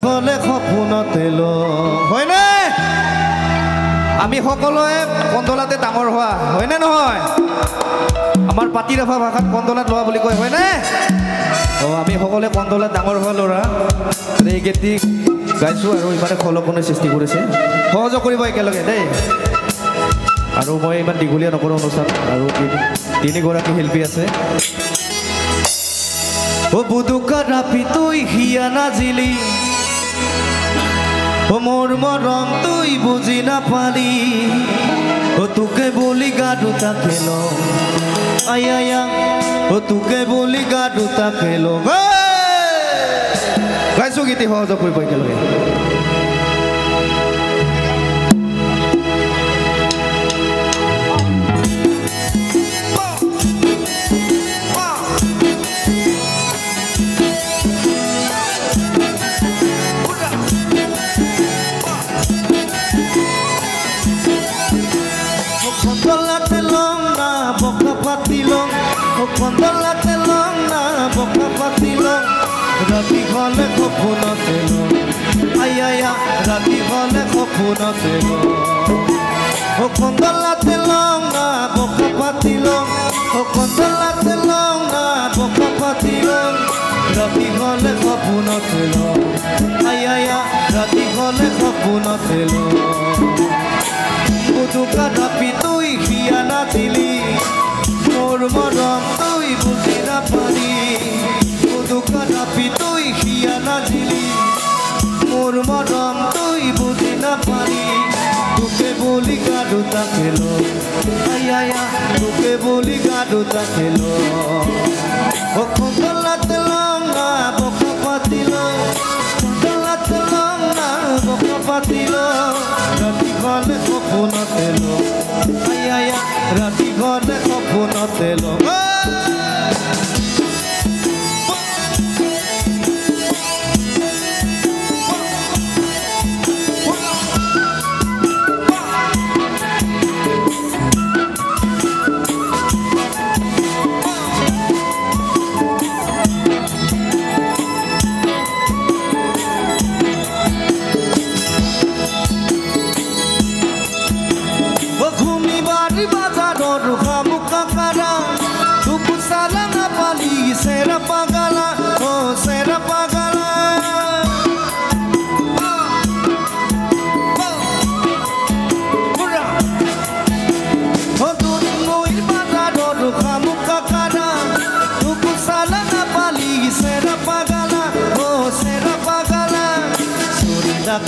গ'লে সপোনতে হয়নে আমি সকলোৱে কন্দলাতে ডাঙৰ হোৱা হয়নে নহয় আমাৰ পাতিৰাভা ভাষাত কন্দলাত লোৱা বুলি কয় হয়নে আমি সকলোৱে কন্দলাত ডাঙৰ হোৱা ল'ৰা এই গীতটি গাইছোঁ আৰু ইমানে খলকনে সৃষ্টি কৰিছে সহযোগ কৰিব একেলগে দেই আৰু মই ইমান দীঘলীয়া নকৰোঁ অনুষ্ঠান আৰু তিনিগৰাকী শিল্পী আছে ও বুদুকা ৰাপি তুই হিয়া নাজিলি ও মোৰ মৰম তুই বুজি নাপালি ও তোকে বলি গা দুটা খেল আয়া ও তোকে বলি গা দুটা খেল গাইছোঁ গীতি সহযোগ কৰিব একেলগে কন্দলাতে লং না বকা পাতিলং ৰাতি হলে সপোনতে আয়া ৰাতি হলে সপোনতে ও কন্দলাতে লং না বকা পাতিলং ও কন্দলাতে লং না বকা পাতিলং ৰাতি হলে সপোনতে আয়া ৰাতি হলে সপোনতে বুদুকা ৰাপি তুই হিয়া নাজিলি মোর মরম তুই বুঝি না পারি বুদুকা রাপি তুই হিয়া নাজিলি মোর মরম তুই বুঝি না পারি তোকে বলি গাডুতা খেলো আয়া তোকে বলি গাডুতা খেলো ও কন্দলাতে লং না বকা পাতিল কন্দলাতে লং না বকা পাতিল রাতি হলে সপোনতে আয়া রাতি হলে সপোনতে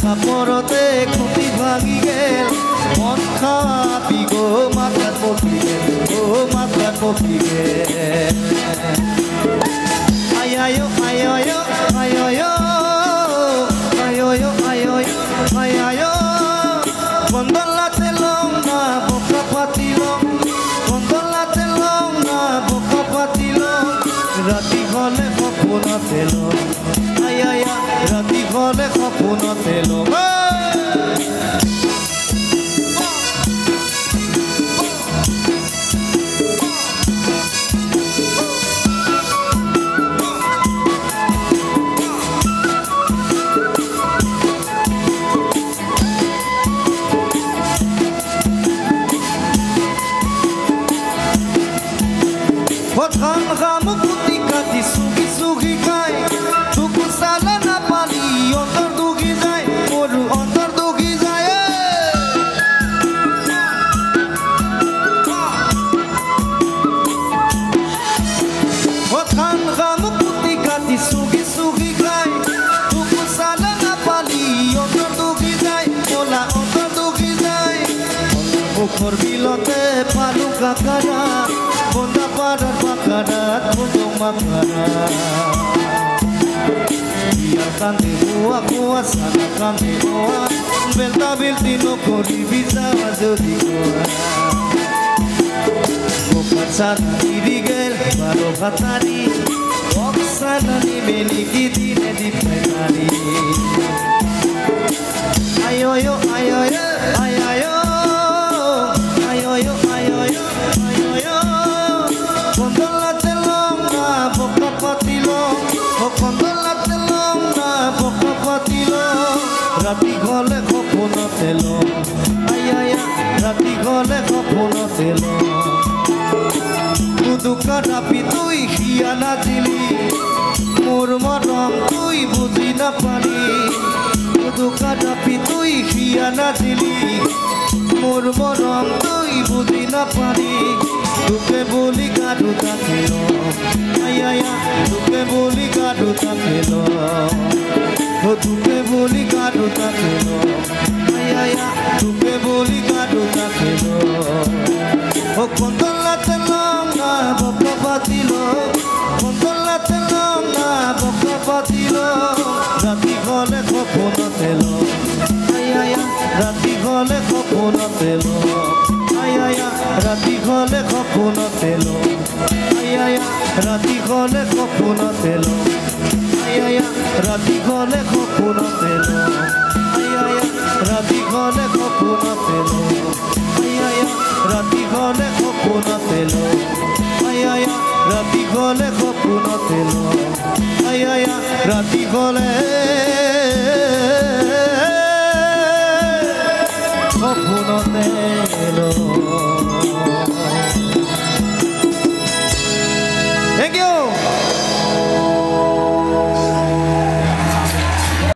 কাপড়তে খুঁটি ভাঙি গেল মন খাবি গো মাথার পকি গেল ও মাথার পকি গেল আয়ায়ো আয়ায়ো আয়ায়ো আয়ায়ো আয়ায়ো আয়ায়ো কন্দলাতে লং না বকা পাতিল কন্দলাতে লং না বকা পাতিল রাতি হলে সপোনতে আয়া রাতি হলে সপোনতে ধান গামু পুতি কাটি সুগি সুগি খাই তুকু সালা না পালি অন্তর দুগি যায় মোর অন্তর দুগি যায় ও ধান গামু পুতি কাটি সুগি সুগি খাই তুকু সালা না পালি অন্তর দুগি যায় মোলা অন্তর দুগি যায় মুখর বিলতে পালু কাকারা বন্দা পাড়ার পাকারাত বন্ধু মাকারা ইয়া কান্দে বোয়া বোয়া সানা কান্দে বোয়া বেলতা বেলতি নকরি বিজাওয়া যদি গোয়া গোপার সানা দিদি গেল বারো ভাতারি অকসানা নিবে নিকি দিনে দিপারি আয়োয়ো আয়োয়ো আয়োয়ো আয়োয়ো আয়োয়ো আয়োয়ো কন্দলাতে লং না বকা পাতিল ও কন্দলাতে লং না বকা পাতিল লো ৰাতি গলে সপোনতে লো আয়া ৰাতি গলে সপোনতে লো দুকা ৰাপি তুই হিয়া নাজিলি মোৰ মৰম তুই বুজি নাপালি দুকা ৰাপি তুই হিয়া নাজিলি মোৰ মৰম তুই বুজি নাপালি তোকে বলি গাড়ু থাকিল আয়া তোকে বলি গাড়ু থাকিল তোকে বলি গাড়ু থাকিল আয়া তোকে বলি গাড়ু থাকিল ও কন্দলাতে লঙ্গা বকা পাতিল কন্দলাতে লঙ্গা বকা পাতিল রাতি গলে সপোনতে লো আয়া ৰাতি গলে সপোনতে লো আয়া ৰাতি গলে সপোনতে লো আয়া ৰাতি গলে সপোনতে লো আয়া ৰাতি গলে সপোনতে লো আয়া ৰাতি গলে সপোনতে লো আয়া ৰাতি গলে সপোনতে লো আয়া ৰাতি গলে সপোনতে লো আয়া ৰাতি গলে সপোনতে লো